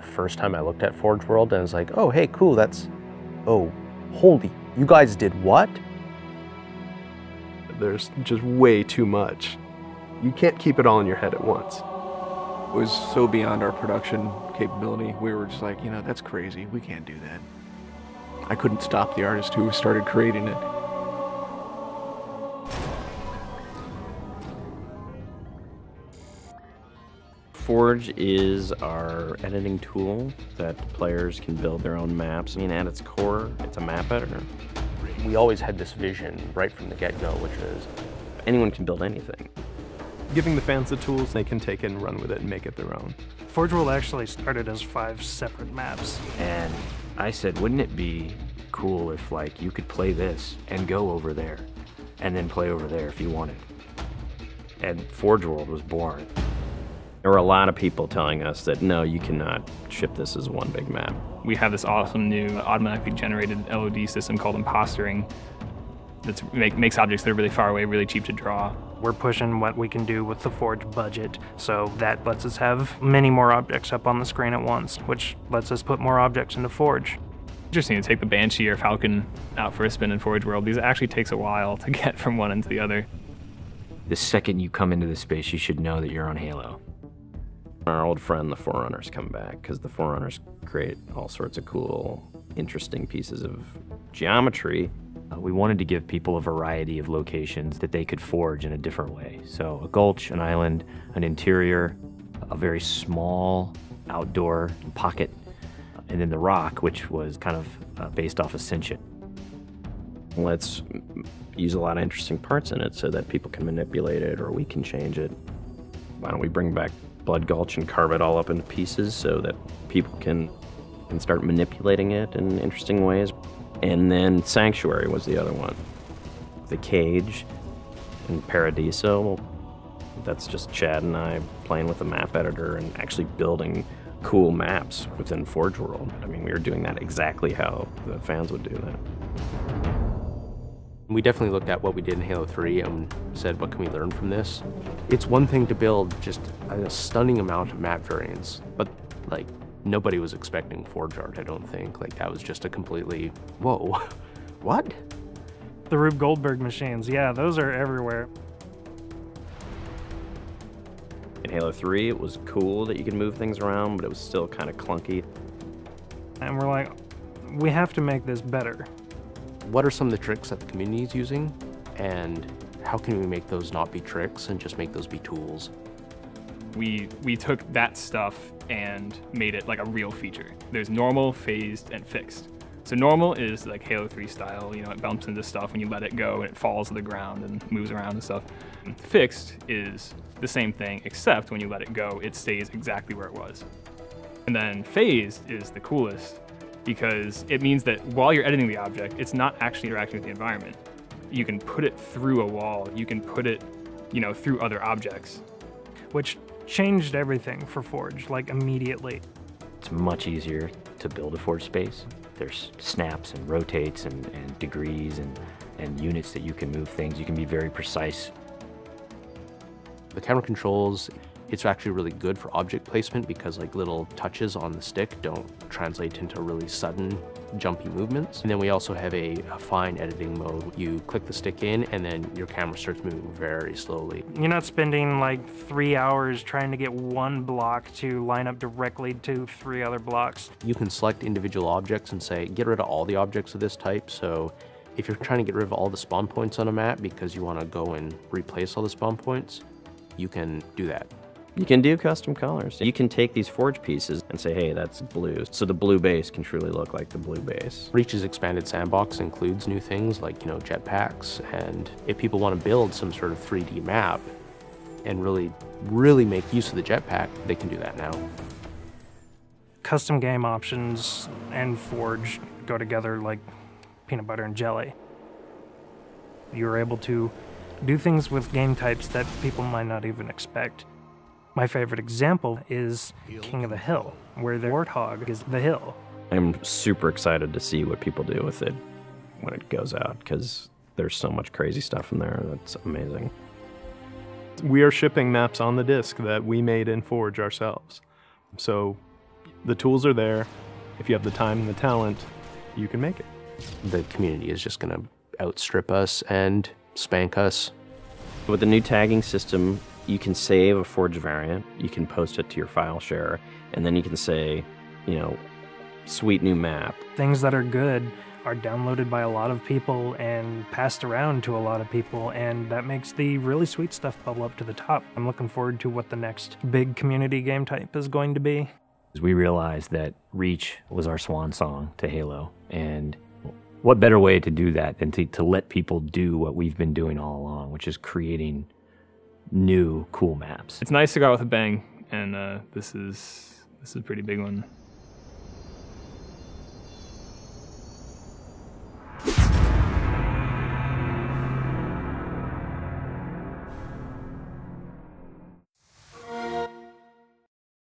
The first time I looked at Forge World, and I was like, oh, hey, cool, oh, holy, you guys did what? There's just way too much. You can't keep it all in your head at once. It was so beyond our production capability. We were just like, you know, that's crazy. We can't do that. I couldn't stop the artist who started creating it. Forge is our editing tool that players can build their own maps. I mean, at its core, it's a map editor. We always had this vision right from the get-go, which is anyone can build anything. Giving the fans the tools, they can take it and run with it and make it their own. Forge World actually started as 5 separate maps. And I said, wouldn't it be cool if, like, you could play this and go over there, and then play over there if you wanted. And Forge World was born. There were a lot of people telling us that, no, you cannot ship this as one big map. We have this awesome new automatically generated LOD system called impostering that makes objects that are really far away really cheap to draw. We're pushing what we can do with the Forge budget, so that lets us have many more objects up on the screen at once, which lets us put more objects into Forge. Interesting to take the Banshee or Falcon out for a spin in Forge World, because it actually takes a while to get from one end to the other. The second you come into the space, you should know that you're on Halo. Our old friend, the Forerunners, come back, because the Forerunners create all sorts of cool, interesting pieces of geometry. We wanted to give people a variety of locations that they could forge in a different way. So a gulch, an island, an interior, a very small outdoor pocket, and then the rock, which was kind of based off Ascension. Let's use a lot of interesting parts in it so that people can manipulate it or we can change it. Why don't we bring back Blood Gulch and carve it all up into pieces so that people can start manipulating it in interesting ways. And then Sanctuary was the other one. The Cage and Paradiso, that's just Chad and I playing with a map editor and actually building cool maps within Forge World. I mean, we were doing that exactly how the fans would do that. we definitely looked at what we did in Halo 3 and said, what can we learn from this? It's one thing to build just a stunning amount of map variants, but like nobody was expecting Forge art, I don't think. Like that was just a completely, whoa, what? The Rube Goldberg machines, yeah, those are everywhere. In Halo 3, it was cool that you could move things around, but it was still kind of clunky. And we're like, we have to make this better. What are some of the tricks that the community is using, and how can we make those not be tricks and just make those be tools? We took that stuff and made it like a real feature. There's normal, phased, and fixed. So normal is like Halo 3 style, you know, it bumps into stuff when you let it go and it falls to the ground and moves around and stuff. And fixed is the same thing, except when you let it go, it stays exactly where it was. And then phased is the coolest because it means that while you're editing the object, it's not actually interacting with the environment. You can put it through a wall, you can put it, you know, through other objects. Which changed everything for Forge, like immediately. It's much easier to build a Forge space. There's snaps and rotates and degrees and units that you can move things. You can be very precise. The camera controls, it's actually really good for object placement because like little touches on the stick don't translate into really sudden jumpy movements. And then we also have a fine editing mode. You click the stick in and then your camera starts moving very slowly. You're not spending like 3 hours trying to get one block to line up directly to 3 other blocks. You can select individual objects and say, get rid of all the objects of this type. So if you're trying to get rid of all the spawn points on a map because you want to go and replace all the spawn points, you can do that. You can do custom colors. You can take these Forge pieces and say, hey, that's blue. So the blue base can truly look like the blue base. Reach's expanded sandbox includes new things like, you know, jetpacks. And if people want to build some sort of 3D map and really make use of the jetpack, they can do that now. Custom game options and Forge go together like peanut butter and jelly. You're able to do things with game types that people might not even expect. My favorite example is King of the Hill, where the warthog is the hill. I'm super excited to see what people do with it when it goes out, because there's so much crazy stuff in there that's amazing. We are shipping maps on the disc that we made in Forge ourselves. So The tools are there. If you have the time and the talent, you can make it. The community is just going to outstrip us and spank us. With the new tagging system, you can save a forged variant, you can post it to your file share, and then you can say, you know, sweet new map. Things that are good are downloaded by a lot of people and passed around to a lot of people, and that makes the really sweet stuff bubble up to the top. I'm looking forward to what the next big community game type is going to be. We realized that Reach was our swan song to Halo, and what better way to do that than to let people do what we've been doing all along, which is creating new cool maps. It's nice to go out with a bang, and this is a pretty big one.